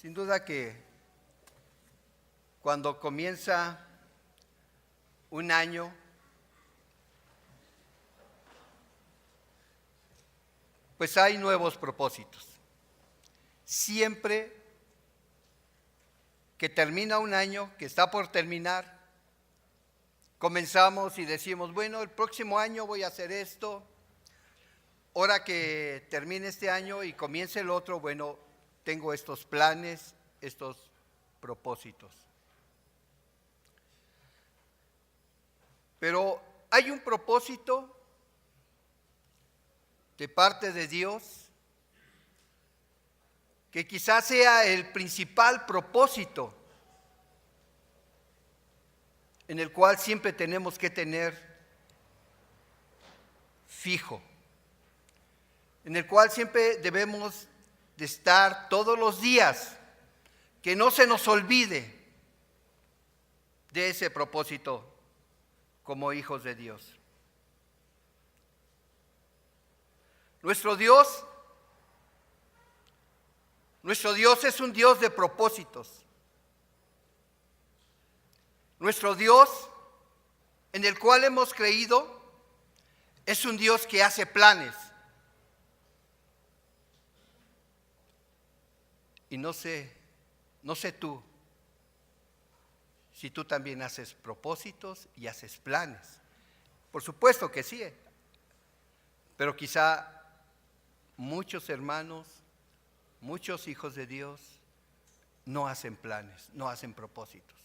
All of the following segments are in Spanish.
Sin duda que cuando comienza un año, pues hay nuevos propósitos. Siempre que termina un año, que está por terminar, comenzamos y decimos, bueno, el próximo año voy a hacer esto. Ahora que termine este año y comience el otro, bueno, tengo estos planes, estos propósitos. Pero hay un propósito de parte de Dios que quizás sea el principal propósito en el cual siempre tenemos que tener fijo, en el cual siempre debemos de estar todos los días, que no se nos olvide de ese propósito como hijos de Dios. Nuestro Dios es un Dios de propósitos. Nuestro Dios, en el cual hemos creído, es un Dios que hace planes. Y no sé tú, si tú también haces propósitos y haces planes. Por supuesto que sí, pero quizá muchos hermanos, muchos hijos de Dios no hacen planes, no hacen propósitos.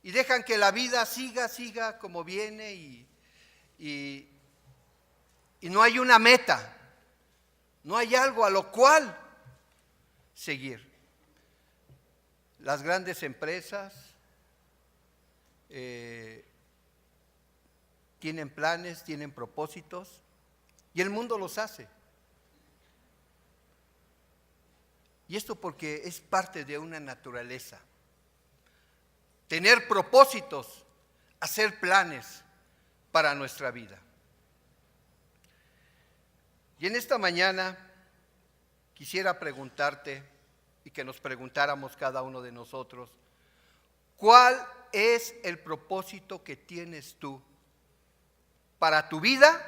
Y dejan que la vida siga como viene y no hay una meta, no hay algo a lo cual seguir. Las grandes empresas tienen planes, tienen propósitos y el mundo los hace. Y esto porque es parte de una naturaleza. Tener propósitos, hacer planes para nuestra vida. Y en esta mañana quisiera preguntarte y que nos preguntáramos cada uno de nosotros, ¿cuál es el propósito que tienes tú para tu vida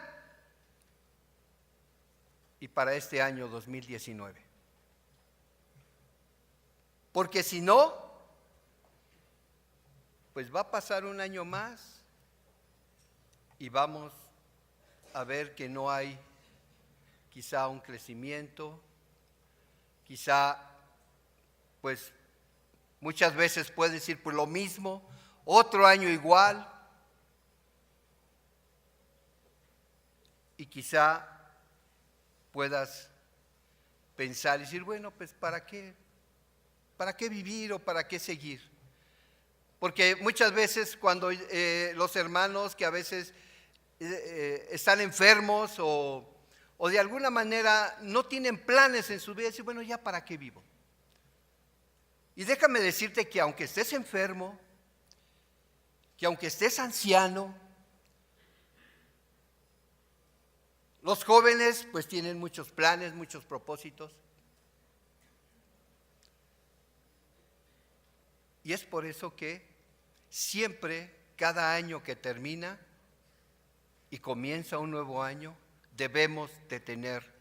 y para este año 2019? Porque si no, pues va a pasar un año más y vamos a ver que no hay quizá un crecimiento, quizá pues muchas veces puedes decir pues lo mismo, otro año igual, y quizá puedas pensar y decir, bueno, pues ¿para qué vivir o para qué seguir? Porque muchas veces cuando los hermanos que a veces están enfermos o de alguna manera no tienen planes en su vida, dicen, bueno, ¿ya para qué vivo? Y déjame decirte que aunque estés enfermo, que aunque estés anciano, los jóvenes pues tienen muchos planes, muchos propósitos. Y es por eso que siempre, cada año que termina y comienza un nuevo año, debemos de tener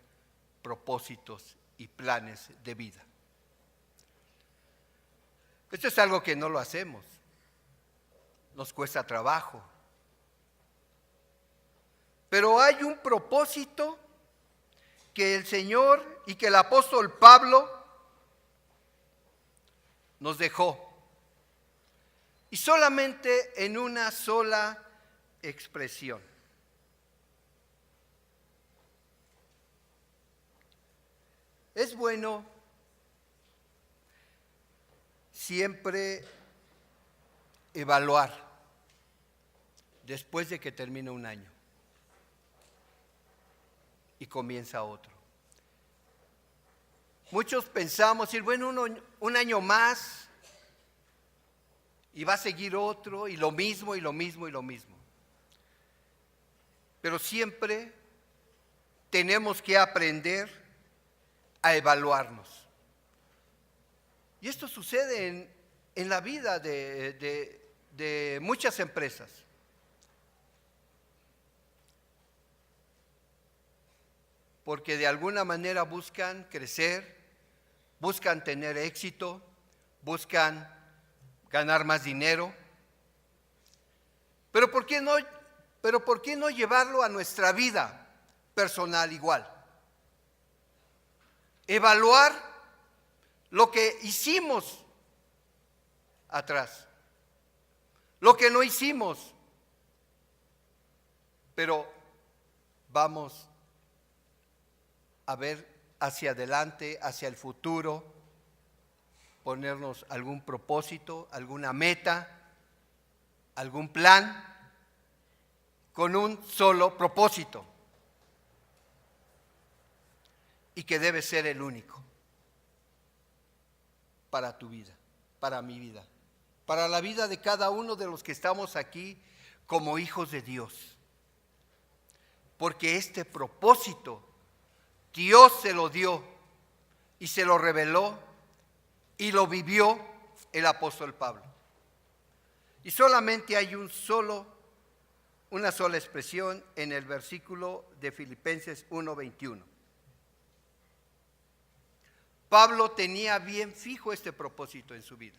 propósitos y planes de vida. Esto es algo que no lo hacemos, nos cuesta trabajo. Pero hay un propósito que el Señor y que el apóstol Pablo nos dejó. Y solamente en una sola expresión. Es bueno siempre evaluar después de que termina un año y comienza otro. Muchos pensamos decir, bueno, un año más y va a seguir otro y lo mismo y lo mismo y lo mismo. Pero siempre tenemos que aprender a evaluarnos. Y esto sucede en la vida de muchas empresas. Porque de alguna manera buscan crecer, buscan tener éxito, buscan ganar más dinero. Pero ¿por qué no llevarlo a nuestra vida personal igual? Evaluar lo que hicimos atrás, lo que no hicimos, pero vamos a ver hacia adelante, hacia el futuro, ponernos algún propósito, alguna meta, algún plan, con un solo propósito, y que debe ser el único para tu vida, para mi vida, para la vida de cada uno de los que estamos aquí como hijos de Dios. Porque este propósito Dios se lo dio y se lo reveló y lo vivió el apóstol Pablo. Y solamente hay una sola expresión en el versículo de Filipenses 1:21. Pablo tenía bien fijo este propósito en su vida.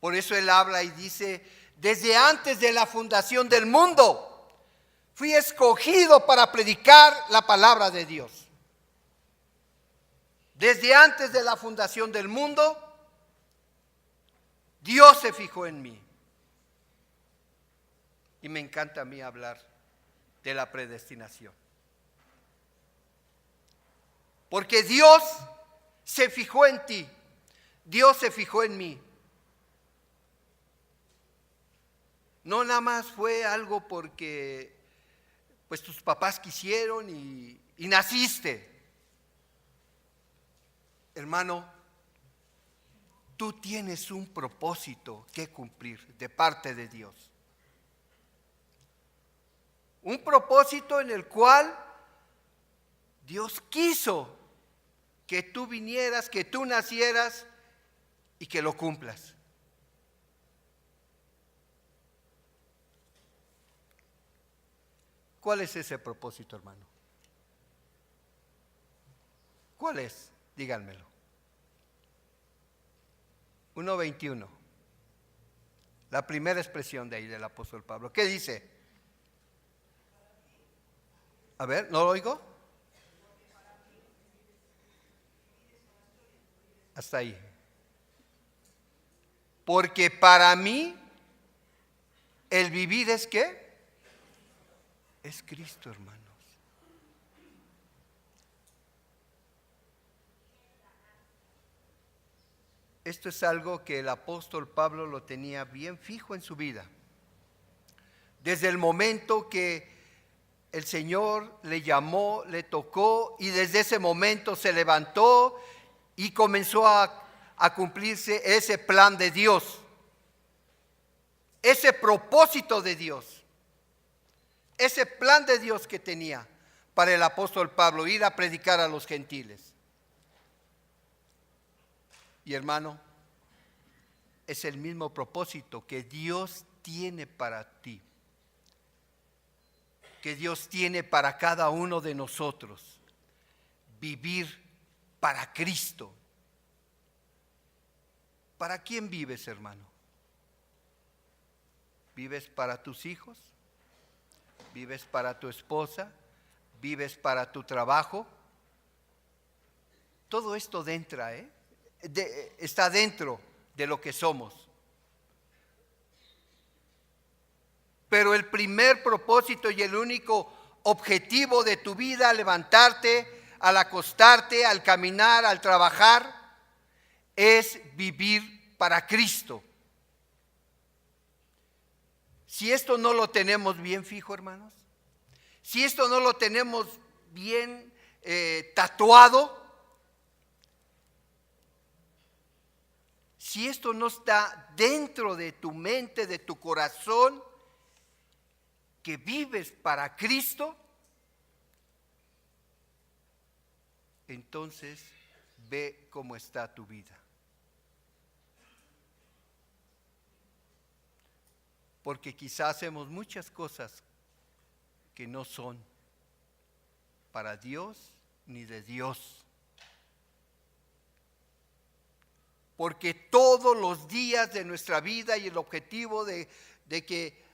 Por eso él habla y dice: desde antes de la fundación del mundo fui escogido para predicar la palabra de Dios. Desde antes de la fundación del mundo, Dios se fijó en mí. Y me encanta a mí hablar de la predestinación. Porque Dios se fijó en ti, Dios se fijó en mí. No nada más fue algo porque pues tus papás quisieron y naciste. Hermano, tú tienes un propósito que cumplir de parte de Dios. Un propósito en el cual Dios quiso que tú vinieras, que tú nacieras y que lo cumplas. ¿Cuál es ese propósito, hermano? ¿Cuál es? Díganmelo. 1:21. La primera expresión de ahí del apóstol Pablo. ¿Qué dice? A ver, ¿no lo oigo? Hasta ahí. Porque para mí el vivir es ¿qué? Es Cristo, hermanos. Esto es algo que el apóstol Pablo lo tenía bien fijo en su vida. Desde el momento que el Señor le llamó, le tocó, y desde ese momento se levantó y comenzó a cumplirse ese plan de Dios, ese propósito de Dios. Ese plan de Dios que tenía para el apóstol Pablo, ir a predicar a los gentiles. Y hermano, es el mismo propósito que Dios tiene para ti, que Dios tiene para cada uno de nosotros: vivir para Cristo. ¿Para quién vives, hermano? ¿Vives para tus hijos? ¿Vives para tu esposa? ¿Vives para tu trabajo? Todo esto está dentro de lo que somos. Pero el primer propósito y el único objetivo de tu vida, al levantarte, al acostarte, al caminar, al trabajar, es vivir para Cristo. Si esto no lo tenemos bien fijo, hermanos, si esto no lo tenemos bien tatuado, si esto no está dentro de tu mente, de tu corazón, que vives para Cristo, entonces ve cómo está tu vida. Porque quizás hacemos muchas cosas que no son para Dios ni de Dios. Porque todos los días de nuestra vida y el objetivo de que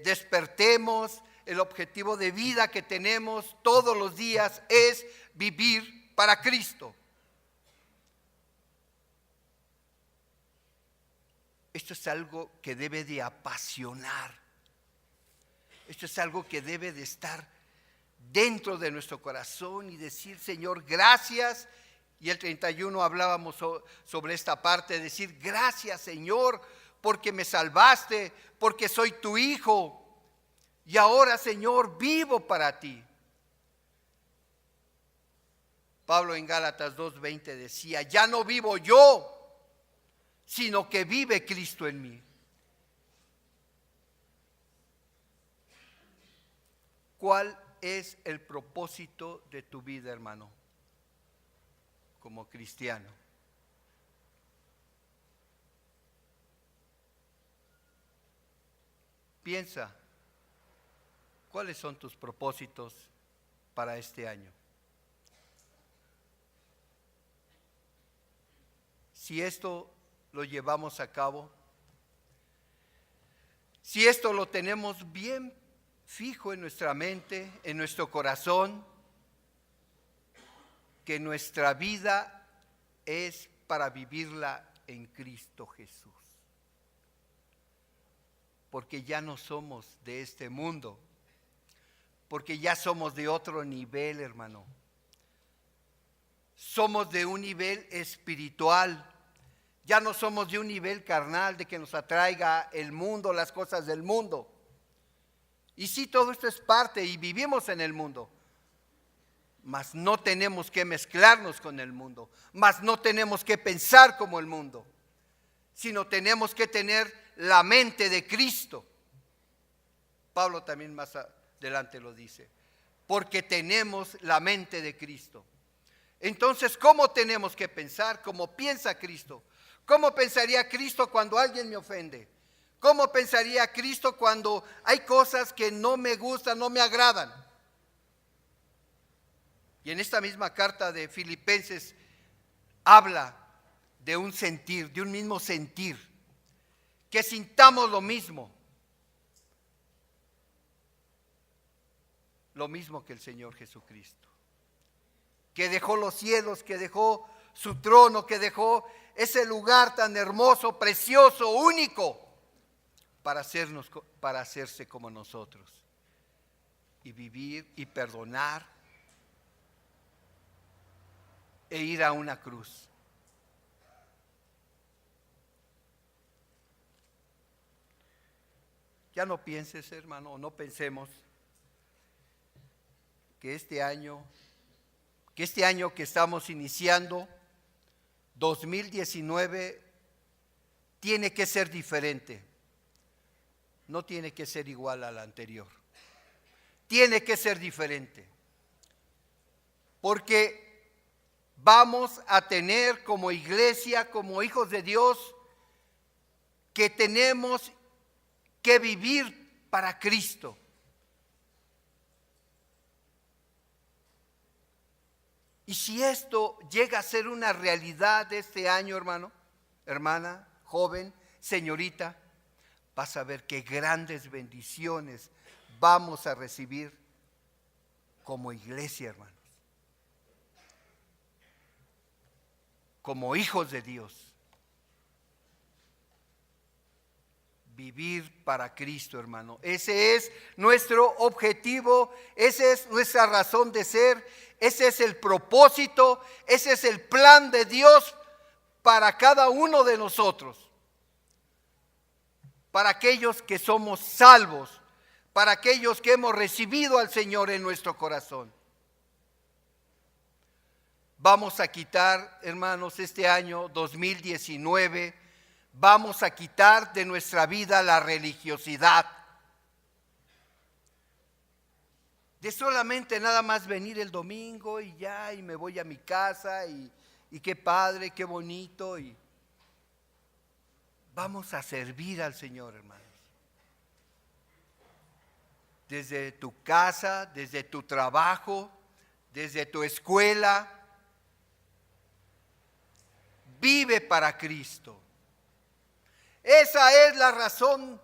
despertemos, el objetivo de vida que tenemos todos los días es vivir para Cristo. Esto es algo que debe de apasionar. Esto es algo que debe de estar dentro de nuestro corazón y decir, Señor, gracias. Y el 31 hablábamos sobre esta parte, decir, gracias, Señor, porque me salvaste, porque soy tu hijo. Y ahora, Señor, vivo para ti. Pablo en Gálatas 2:20 decía, ya no vivo yo, sino que vive Cristo en mí. ¿Cuál es el propósito de tu vida, hermano, como cristiano? Piensa, ¿cuáles son tus propósitos para este año? Si esto lo llevamos a cabo, si esto lo tenemos bien fijo en nuestra mente, en nuestro corazón, que nuestra vida es para vivirla en Cristo Jesús. Porque ya no somos de este mundo, porque ya somos de otro nivel, hermano. Somos de un nivel espiritual. Ya no somos de un nivel carnal de que nos atraiga el mundo, las cosas del mundo. Y sí, todo esto es parte y vivimos en el mundo. Mas no tenemos que mezclarnos con el mundo. Mas no tenemos que pensar como el mundo. Sino tenemos que tener la mente de Cristo. Pablo también más adelante lo dice. Porque tenemos la mente de Cristo. Entonces, ¿cómo tenemos que pensar? ¿Cómo piensa Cristo? ¿Cómo pensaría Cristo cuando alguien me ofende? ¿Cómo pensaría Cristo cuando hay cosas que no me gustan, no me agradan? Y en esta misma carta de Filipenses habla de un sentir, de un mismo sentir, que sintamos lo mismo que el Señor Jesucristo, que dejó los cielos, que dejó su trono, que dejó ese lugar tan hermoso, precioso, único, para hacerse como nosotros y vivir y perdonar e ir a una cruz. Ya no pienses, hermano, no pensemos que este año que estamos iniciando, 2019, tiene que ser diferente. No tiene que ser igual al anterior. Tiene que ser diferente. Porque vamos a tener como iglesia, como hijos de Dios, que tenemos que vivir para Cristo. Y si esto llega a ser una realidad de este año, hermano, hermana, joven, señorita, vas a ver qué grandes bendiciones vamos a recibir como iglesia, hermanos. Como hijos de Dios. Vivir para Cristo, hermano. Ese es nuestro objetivo, esa es nuestra razón de ser, ese es el propósito, ese es el plan de Dios para cada uno de nosotros. Para aquellos que somos salvos, para aquellos que hemos recibido al Señor en nuestro corazón. Vamos a quitar, hermanos, este año 2019, vamos a quitar de nuestra vida la religiosidad. De solamente nada más venir el domingo y ya, y me voy a mi casa y y qué padre, qué bonito, y vamos a servir al Señor, hermanos. Desde tu casa, desde tu trabajo, desde tu escuela, vive para Cristo. Esa es la razón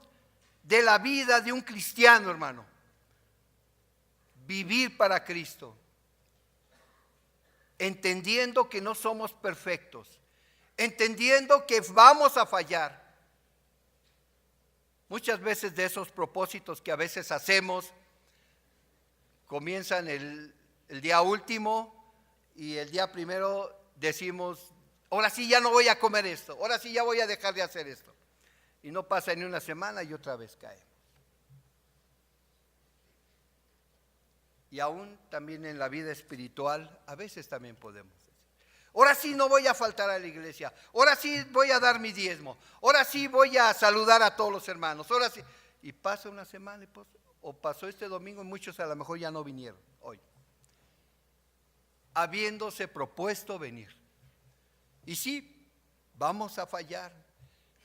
de la vida de un cristiano, hermano. Vivir para Cristo. Entendiendo que no somos perfectos. Entendiendo que vamos a fallar. Muchas veces de esos propósitos que a veces hacemos, comienzan el día último y el día primero decimos, ahora sí ya no voy a comer esto, ahora sí ya voy a dejar de hacer esto. Y no pasa ni una semana y otra vez caemos. Y aún también en la vida espiritual, a veces también podemos decir, ahora sí no voy a faltar a la iglesia, ahora sí voy a dar mi diezmo, ahora sí voy a saludar a todos los hermanos, ahora sí. Y pasa una semana, o pasó este domingo y muchos a lo mejor ya no vinieron hoy, habiéndose propuesto venir. Y sí, vamos a fallar,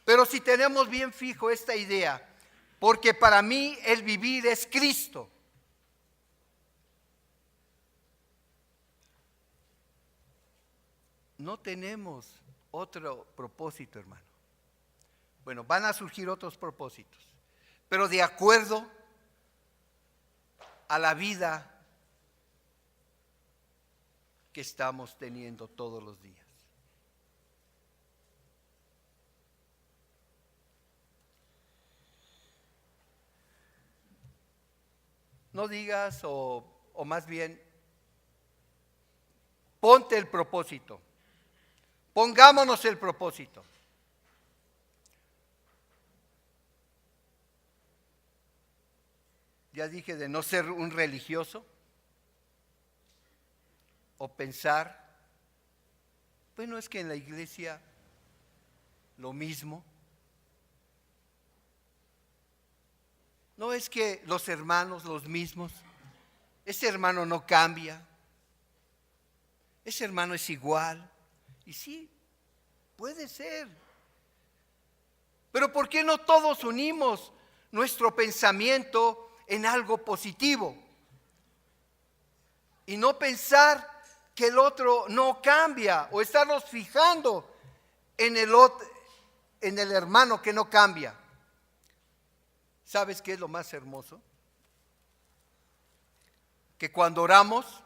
pero si tenemos bien fijo esta idea, porque para mí el vivir es Cristo. No tenemos otro propósito, hermano. Bueno, van a surgir otros propósitos, pero de acuerdo a la vida que estamos teniendo todos los días. No digas, o más bien, ponte el propósito. Pongámonos el propósito. Ya dije de no ser un religioso o pensar, bueno, es que en la iglesia lo mismo. No es que los hermanos los mismos. Ese hermano no cambia. Ese hermano es igual. Y sí, puede ser. Pero ¿por qué no todos unimos nuestro pensamiento en algo positivo? Y no pensar que el otro no cambia, o estarnos fijando en el hermano que no cambia. ¿Sabes qué es lo más hermoso? Que cuando oramos,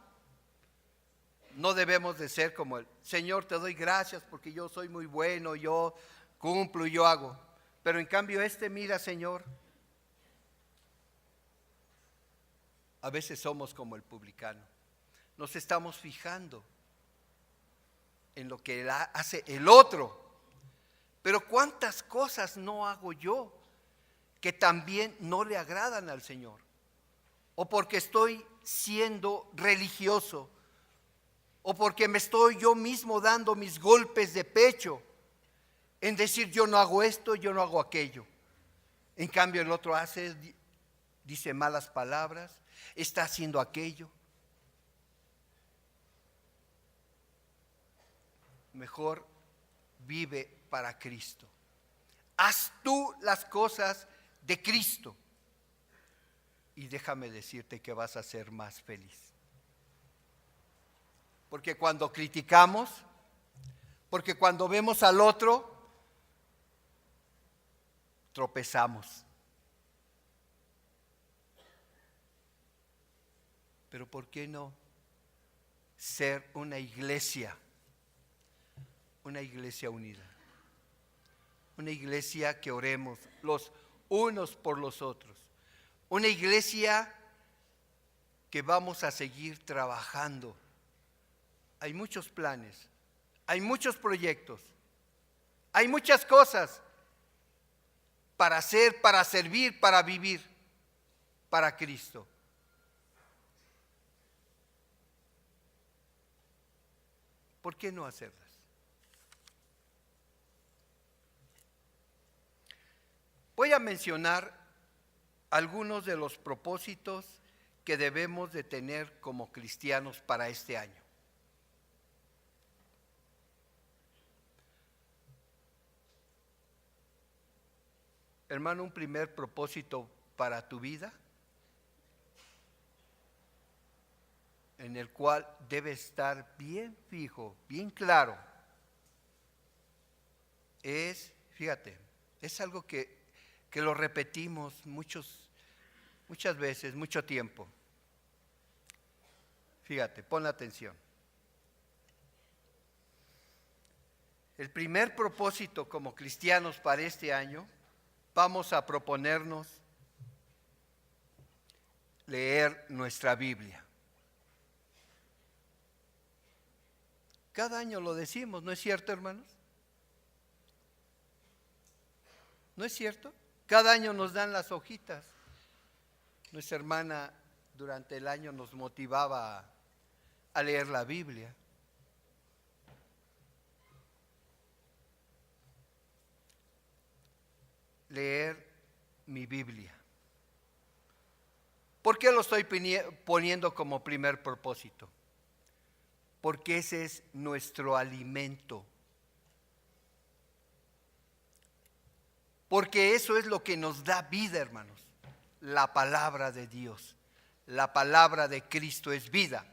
no debemos de ser como el Señor, te doy gracias porque yo soy muy bueno, yo cumplo y yo hago. Pero en cambio mira, Señor, a veces somos como el publicano. Nos estamos fijando en lo que hace el otro. Pero ¿cuántas cosas no hago yo que también no le agradan al Señor? O porque estoy siendo religioso, o porque me estoy yo mismo dando mis golpes de pecho en decir yo no hago esto, yo no hago aquello. En cambio el otro dice malas palabras, está haciendo aquello. Mejor vive para Cristo. Haz tú las cosas de Cristo y déjame decirte que vas a ser más feliz. Porque cuando criticamos, porque cuando vemos al otro, tropezamos. Pero ¿por qué no ser una iglesia unida? Una iglesia que oremos los unos por los otros. Una iglesia que vamos a seguir trabajando. Hay muchos planes, hay muchos proyectos, hay muchas cosas para hacer, para servir, para vivir para Cristo. ¿Por qué no hacerlas? Voy a mencionar algunos de los propósitos que debemos de tener como cristianos para este año. Hermano, un primer propósito para tu vida, en el cual debe estar bien fijo, bien claro, fíjate, es algo que lo repetimos muchas veces, mucho tiempo. Fíjate, pon atención. El primer propósito como cristianos para este año, vamos a proponernos leer nuestra Biblia. Cada año lo decimos, ¿no es cierto, hermanos? ¿No es cierto? Cada año nos dan las hojitas. Nuestra hermana durante el año nos motivaba a leer la Biblia. Leer mi Biblia. ¿Por qué lo estoy poniendo como primer propósito? Porque ese es nuestro alimento. Porque eso es lo que nos da vida, hermanos. La palabra de Dios, la palabra de Cristo es vida.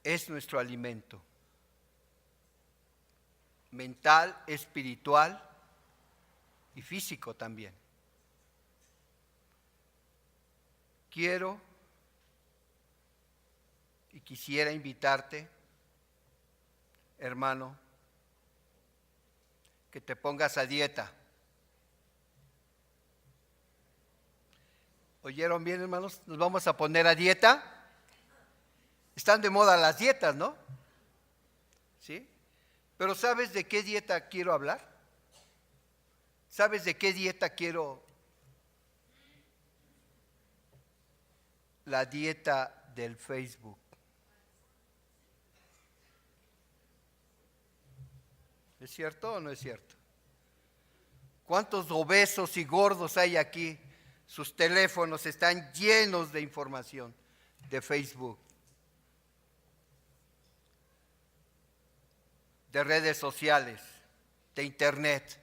Es nuestro alimento. Mental, espiritual y físico también. Quiero y quisiera invitarte, hermano, que te pongas a dieta. ¿Oyeron bien, hermanos? ¿Nos vamos a poner a dieta? Están de moda las dietas, ¿no? ¿Sí? Pero ¿sabes de qué dieta quiero hablar? ¿Sabes de qué dieta quiero? La dieta del Facebook. ¿Es cierto o no es cierto? ¿Cuántos obesos y gordos hay aquí? Sus teléfonos están llenos de información de Facebook, de redes sociales, de internet.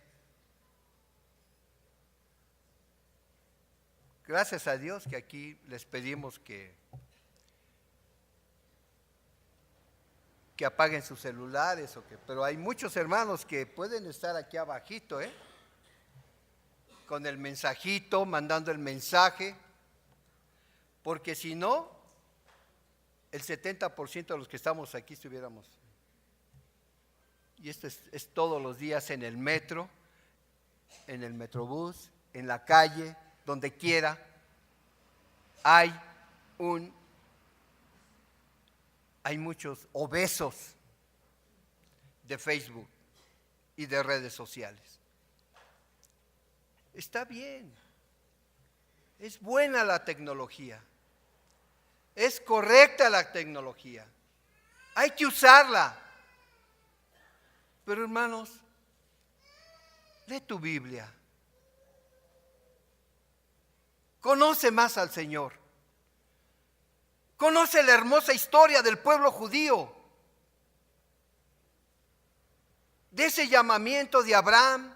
Gracias a Dios que aquí les pedimos que apaguen sus celulares, pero hay muchos hermanos que pueden estar aquí abajito, con el mensajito, mandando el mensaje, porque si no, el 70% de los que estamos aquí estuviéramos. Y esto es todos los días en el metro, en el metrobús, en la calle, donde quiera, hay muchos obesos de Facebook y de redes sociales. Está bien, es buena la tecnología, es correcta la tecnología, hay que usarla. Pero hermanos, lee tu Biblia. Conoce más al Señor. Conoce la hermosa historia del pueblo judío, de ese llamamiento de Abraham,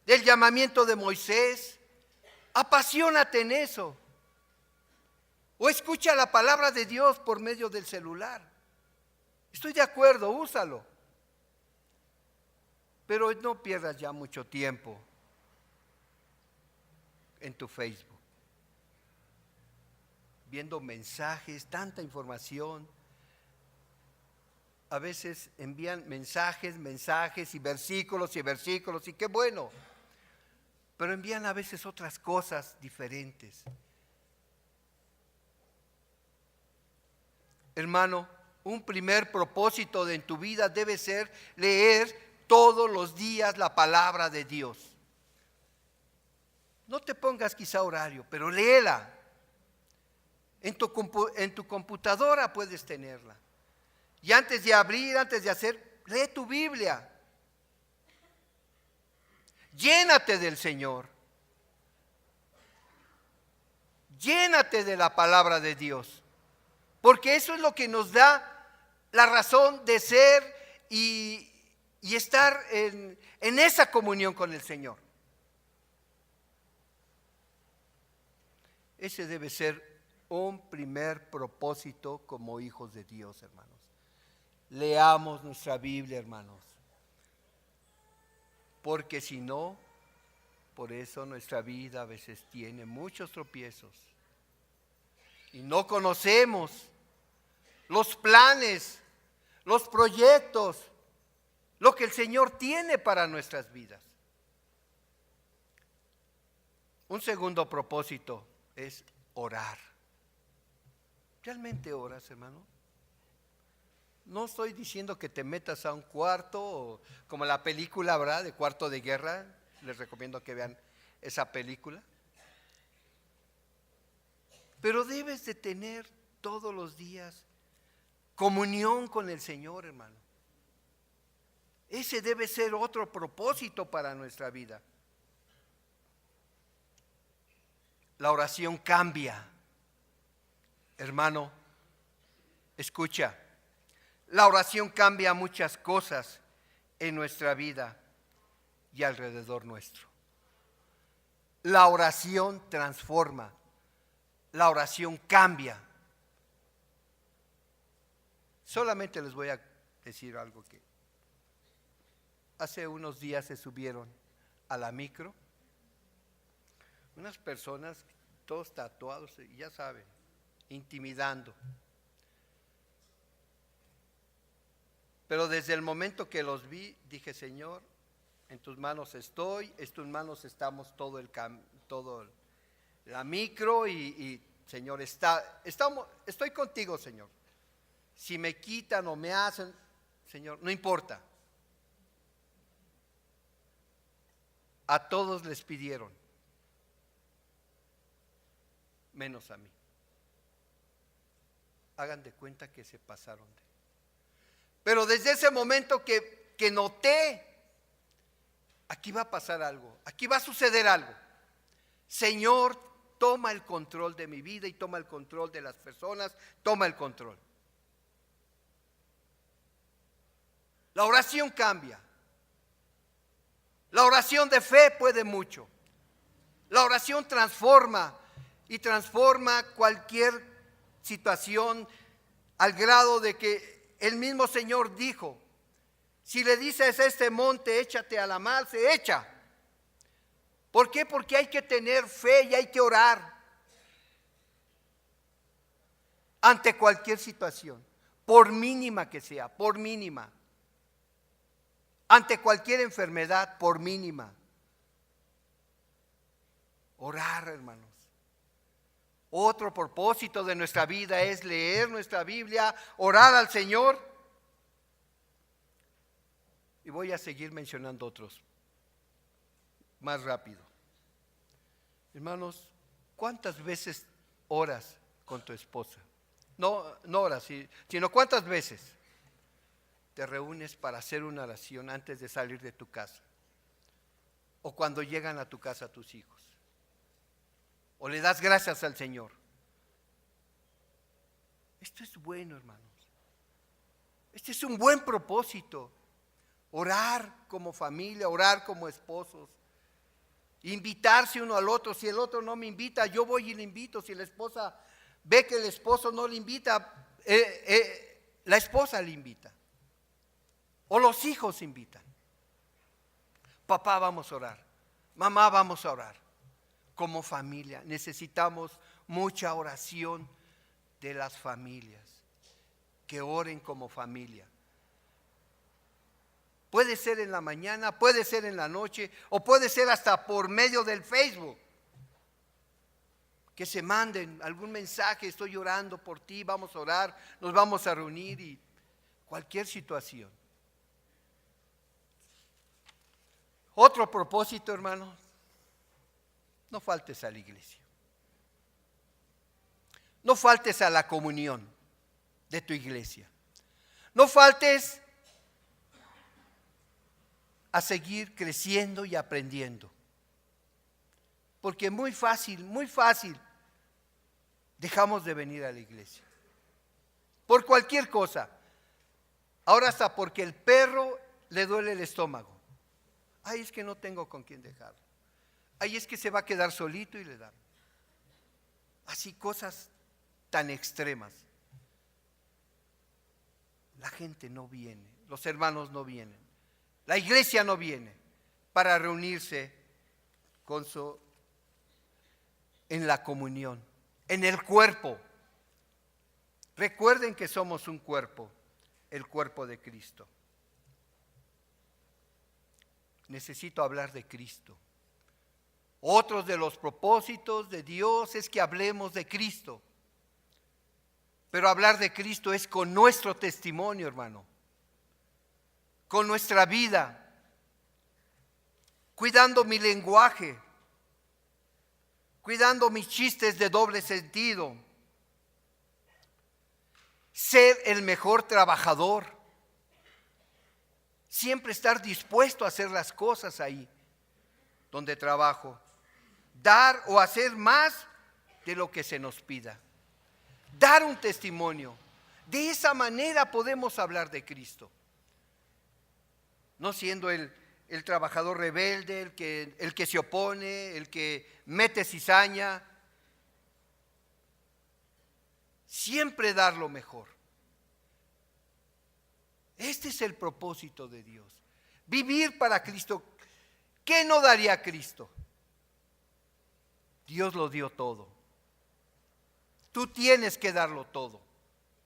del llamamiento de Moisés. Apasionate en eso. O escucha la palabra de Dios por medio del celular. Estoy de acuerdo, úsalo. Pero no pierdas ya mucho tiempo en tu Facebook, viendo mensajes, tanta información. A veces envían mensajes y versículos, y qué bueno. Pero envían a veces otras cosas diferentes. Hermano, un primer propósito en tu vida debe ser leer todos los días la palabra de Dios. No te pongas quizá horario, pero léela. En tu computadora puedes tenerla. Y antes de abrir, antes de hacer, lee tu Biblia. Llénate del Señor. Llénate de la palabra de Dios. Porque eso es lo que nos da la razón de ser y y estar en esa comunión con el Señor. Ese debe ser un primer propósito como hijos de Dios, hermanos. Leamos nuestra Biblia, hermanos, porque si no, por eso nuestra vida a veces tiene muchos tropiezos y no conocemos los planes, los proyectos, lo que el Señor tiene para nuestras vidas. Un segundo propósito es orar. ¿Realmente oras, hermano? No estoy diciendo que te metas a un cuarto, o como la película, ¿verdad?, de Cuarto de Guerra. Les recomiendo que vean esa película. Pero debes de tener todos los días comunión con el Señor, hermano. Ese debe ser otro propósito para nuestra vida. La oración cambia. Hermano, escucha. La oración cambia muchas cosas en nuestra vida y alrededor nuestro. La oración transforma. La oración cambia. Solamente les voy a decir algo que hace unos días se subieron a la micro unas personas, todos tatuados, y ya saben, intimidando. Pero desde el momento que los vi, dije: Señor, en tus manos estoy, en tus manos estamos todo la micro y Señor, estoy contigo, Señor. Si me quitan o me hacen, Señor, no importa. A todos les pidieron, menos a mí. Hagan de cuenta que se pasaron de. Pero desde ese momento que noté, aquí va a pasar algo, aquí va a suceder algo. Señor, toma el control de mi vida y toma el control de las personas, toma el control. La oración cambia. La oración de fe puede mucho. La oración transforma y transforma cualquier situación al grado de que el mismo Señor dijo: si le dices a este monte, échate a la mar, se echa. ¿Por qué? Porque hay que tener fe y hay que orar ante cualquier situación, por mínima que sea, por mínima. Ante cualquier enfermedad, por mínima. Orar, hermanos. Otro propósito de nuestra vida es leer nuestra Biblia, orar al Señor. Y voy a seguir mencionando otros más rápido. Hermanos, ¿cuántas veces oras con tu esposa? No oras, sino ¿cuántas veces te reúnes para hacer una oración antes de salir de tu casa? O cuando llegan a tu casa tus hijos. O le das gracias al Señor. Esto es bueno, hermanos. Este es un buen propósito. Orar como familia, orar como esposos. Invitarse uno al otro. Si el otro no me invita, yo voy y le invito. Si la esposa ve que el esposo no le invita, la esposa le invita. O los hijos invitan. Papá, vamos a orar. Mamá, vamos a orar. Como familia necesitamos mucha oración de las familias. Que oren como familia. Puede ser en la mañana, puede ser en la noche, o puede ser hasta por medio del Facebook. Que se manden algún mensaje: estoy orando por ti, vamos a orar, nos vamos a reunir, y cualquier situación. Otro propósito, hermano: no faltes a la iglesia. No faltes a la comunión de tu iglesia. No faltes a seguir creciendo y aprendiendo. Porque muy fácil dejamos de venir a la iglesia. Por cualquier cosa. Ahora hasta porque el perro le duele el estómago. Ay, es que no tengo con quién dejarlo. Ay, es que se va a quedar solito y le dan. Así cosas tan extremas. La gente no viene, los hermanos no vienen, la iglesia no viene para reunirse en la comunión, en el cuerpo. Recuerden que somos un cuerpo, el cuerpo de Cristo. Necesito hablar de Cristo. Otros de los propósitos de Dios es que hablemos de Cristo. Pero hablar de Cristo es con nuestro testimonio, hermano. Con nuestra vida. Cuidando mi lenguaje. Cuidando mis chistes de doble sentido. Ser el mejor trabajador. Siempre estar dispuesto a hacer las cosas ahí donde trabajo. Dar o hacer más de lo que se nos pida. Dar un testimonio. De esa manera podemos hablar de Cristo. No siendo el trabajador rebelde, el que se opone, el que mete cizaña. Siempre dar lo mejor. Este es el propósito de Dios. Vivir para Cristo. ¿Qué no daría Cristo? Dios lo dio todo. Tú tienes que darlo todo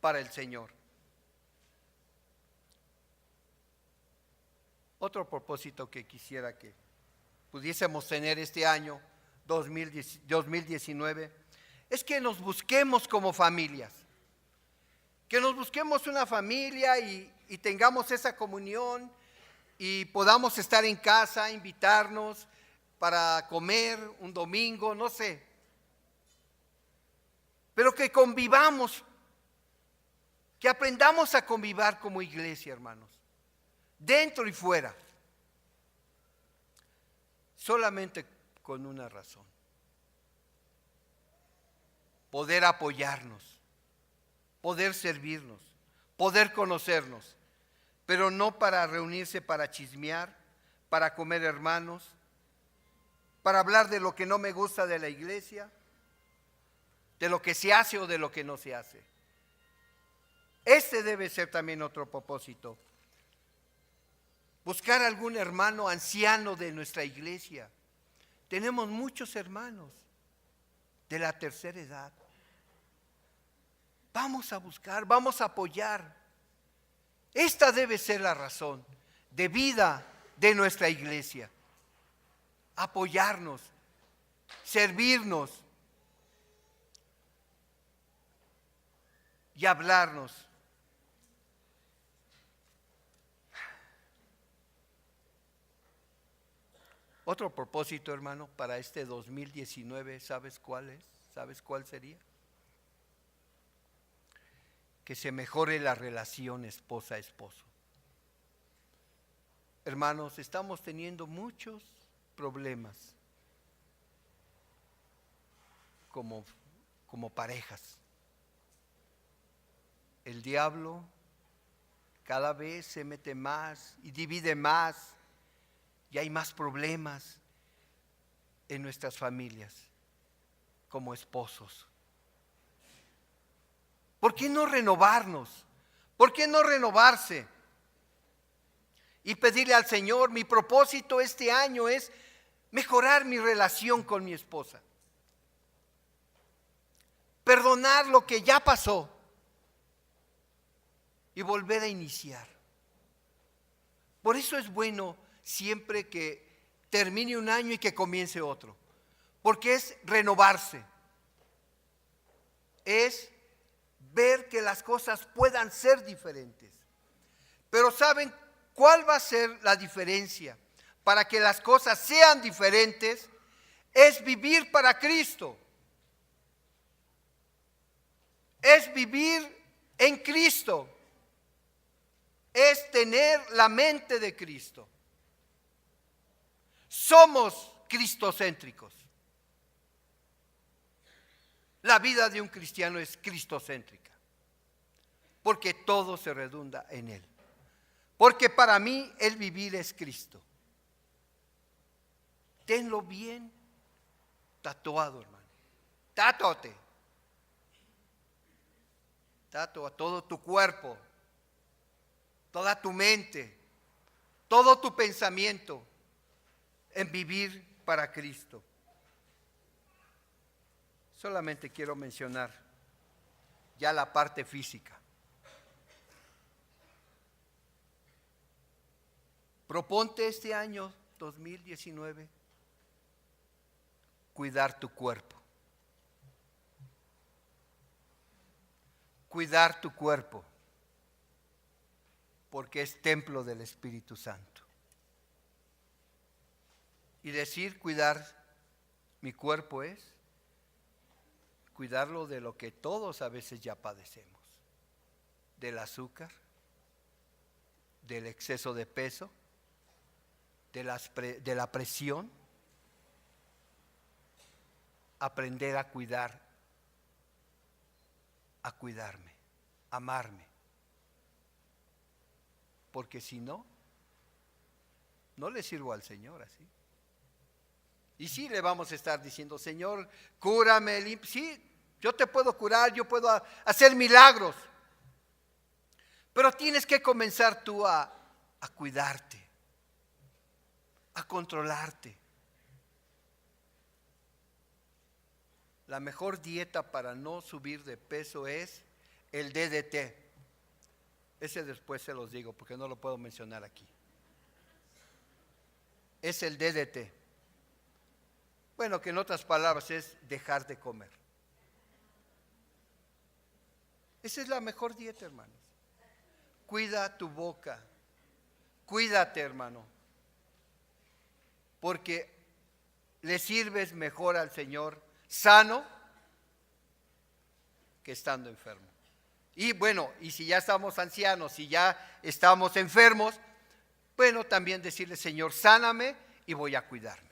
para el Señor. Otro propósito que quisiera que pudiésemos tener este año 2019 es que nos busquemos como familias. Que nos busquemos una familia y tengamos esa comunión y podamos estar en casa, invitarnos para comer un domingo, no sé. Pero que convivamos, que aprendamos a convivir como iglesia, hermanos, dentro y fuera. Solamente con una razón: poder apoyarnos, poder servirnos, poder conocernos, pero no para reunirse para chismear, para comer hermanos, para hablar de lo que no me gusta de la iglesia, de lo que se hace o de lo que no se hace. Este debe ser también otro propósito. Buscar algún hermano anciano de nuestra iglesia. Tenemos muchos hermanos de la tercera edad. Vamos a buscar, vamos a apoyar. Esta debe ser la razón de vida de nuestra iglesia. Apoyarnos, servirnos y hablarnos. Otro propósito, hermano, para este 2019, ¿sabes cuál es? ¿Sabes cuál sería? Que se mejore la relación esposa-esposo. Hermanos, estamos teniendo muchos problemas como parejas. El diablo cada vez se mete más y divide más, y hay más problemas en nuestras familias como esposos. ¿Por qué no renovarnos? ¿Por qué no renovarse? Y pedirle al Señor: mi propósito este año es mejorar mi relación con mi esposa. Perdonar lo que ya pasó y volver a iniciar. Por eso es bueno siempre que termine un año y que comience otro, porque es renovarse, es ver que las cosas puedan ser diferentes. Pero ¿saben cuál va a ser la diferencia para que las cosas sean diferentes? Es vivir para Cristo, es vivir en Cristo, es tener la mente de Cristo. Somos cristocéntricos. La vida de un cristiano es cristocéntrica, porque todo se redunda en Él. Porque para mí el vivir es Cristo. Tenlo bien tatuado, hermano. Tátuate. Tatua todo tu cuerpo, toda tu mente, todo tu pensamiento en vivir para Cristo. Solamente quiero mencionar ya la parte física. Proponte este año 2019 cuidar tu cuerpo. Cuidar tu cuerpo, porque es templo del Espíritu Santo. Y decir cuidar mi cuerpo es cuidarlo de lo que todos a veces ya padecemos, del azúcar, del exceso de peso, de la presión. Aprender a cuidar, a cuidarme, amarme, porque si no, no le sirvo al Señor así. Y sí le vamos a estar diciendo, Señor, cúrame, sí, yo te puedo curar, yo puedo hacer milagros, pero tienes que comenzar tú a cuidarte, a controlarte. La mejor dieta para no subir de peso es el DDT. Ese después se los digo porque no lo puedo mencionar aquí. Es el DDT. Bueno, que en otras palabras es dejar de comer. Esa es la mejor dieta, hermanos. Cuida tu boca. Cuídate, hermano. Porque le sirves mejor al Señor sano que estando enfermo. Y bueno, y si ya estamos ancianos, si ya estamos enfermos, bueno, también decirle, Señor, sáname y voy a cuidarme.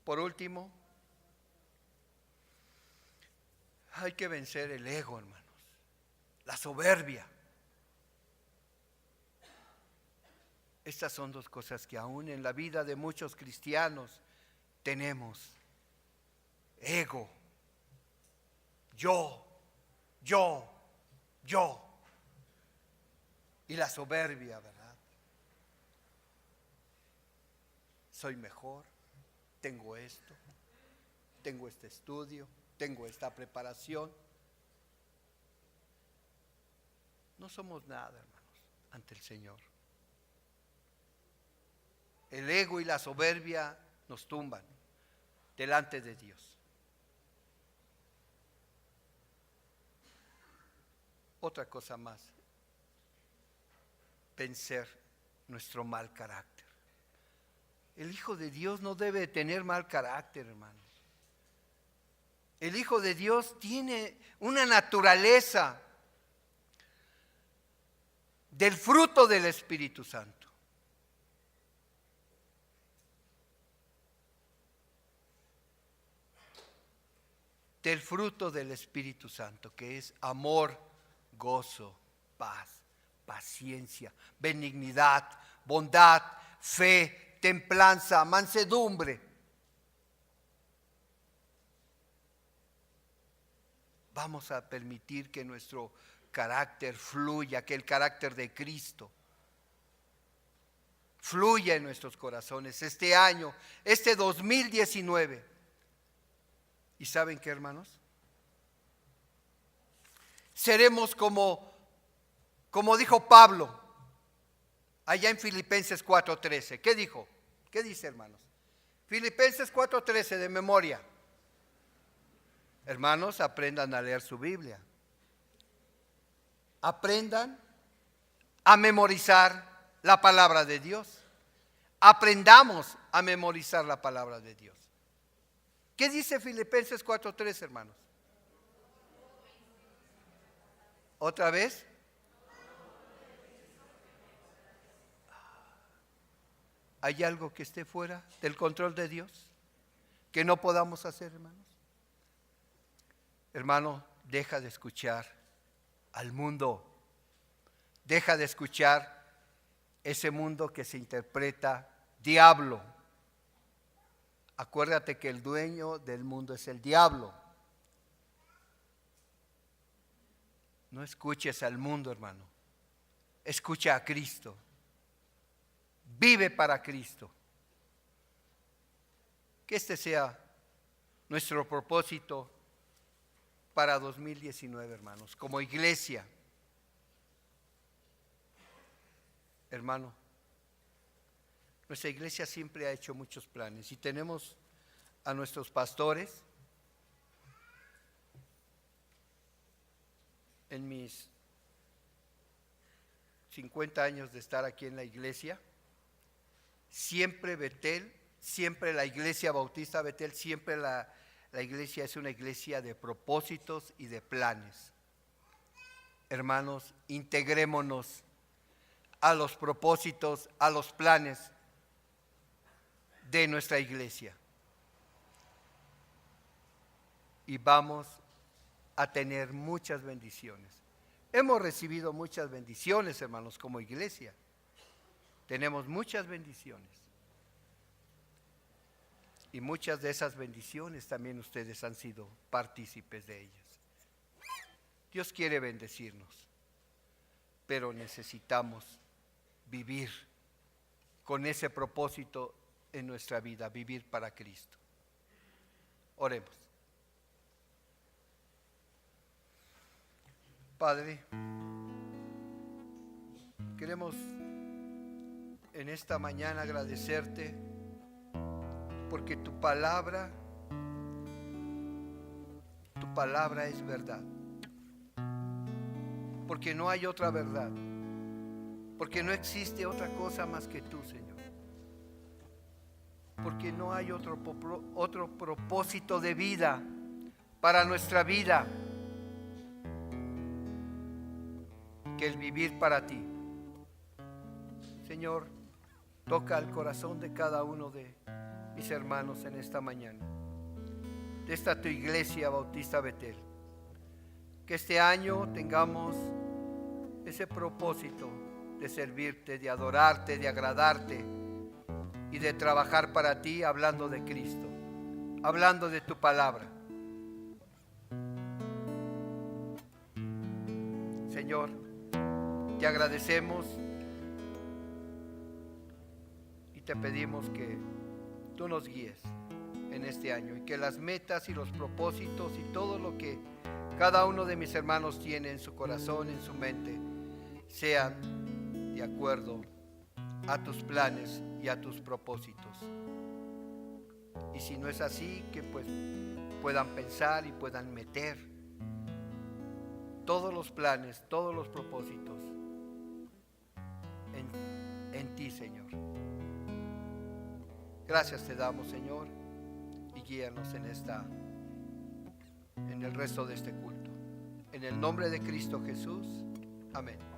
Por último, hay que vencer el ego, hermanos, la soberbia. Estas son dos cosas que aún en la vida de muchos cristianos tenemos. Ego, yo. Y la soberbia, ¿verdad? Soy mejor, tengo esto, tengo este estudio, tengo esta preparación. No somos nada, hermanos, ante el Señor. El ego y la soberbia nos tumban delante de Dios. Otra cosa más, vencer nuestro mal carácter. El Hijo de Dios no debe tener mal carácter, hermanos. El Hijo de Dios tiene una naturaleza del fruto del Espíritu Santo. Del fruto del Espíritu Santo, que es amor, gozo, paz, paciencia, benignidad, bondad, fe, templanza, mansedumbre. Vamos a permitir que nuestro carácter fluya, que el carácter de Cristo fluya en nuestros corazones este año, este 2019. ¿Y saben qué, hermanos? Seremos como dijo Pablo allá en Filipenses 4:13. ¿Qué dijo? ¿Qué dice, hermanos? Filipenses 4:13 de memoria. Hermanos, aprendan a leer su Biblia. Aprendan a memorizar la palabra de Dios. Aprendamos a memorizar la palabra de Dios. ¿Qué dice Filipenses 4:3, hermanos? ¿Otra vez? ¿Hay algo que esté fuera del control de Dios que no podamos hacer, hermanos? Hermano, deja de escuchar al mundo. Deja de escuchar ese mundo que se interpreta diablo. Acuérdate que el dueño del mundo es el diablo. No escuches al mundo, hermano. Escucha a Cristo. Vive para Cristo. Que este sea nuestro propósito para 2019, hermanos, como iglesia. Hermano, nuestra iglesia siempre ha hecho muchos planes y tenemos a nuestros pastores. En mis 50 años de estar aquí en la iglesia, siempre Betel, siempre la iglesia bautista Betel, siempre la iglesia es una iglesia de propósitos y de planes. Hermanos, integrémonos a los propósitos, a los planes de nuestra iglesia. Y vamos a tener muchas bendiciones. Hemos recibido muchas bendiciones, hermanos, como iglesia. Tenemos muchas bendiciones. Y muchas de esas bendiciones también ustedes han sido partícipes de ellas. Dios quiere bendecirnos, pero necesitamos vivir con ese propósito en nuestra vida, vivir para Cristo. Oremos. Padre, queremos en esta mañana agradecerte porque tu palabra es verdad, porque no hay otra verdad, porque no existe otra cosa más que tú, Señor, porque no hay otro propósito de vida para nuestra vida que el vivir para ti. Señor, toca el corazón de cada uno de mis hermanos en esta mañana, de esta tu iglesia bautista Betel. Que este año tengamos ese propósito de servirte, de adorarte, de agradarte y de trabajar para ti, hablando de Cristo, hablando de tu palabra. Señor, te agradecemos y te pedimos que tú nos guíes en este año y que las metas y los propósitos y todo lo que cada uno de mis hermanos tiene en su corazón, en su mente, sean de acuerdo a tus planes y a tus propósitos. Y si no es así, que pues puedan pensar y puedan meter todos los planes, todos los propósitos en ti, Señor. Gracias te damos, Señor, y guíanos en el resto de este culto. En el nombre de Cristo Jesús. Amén.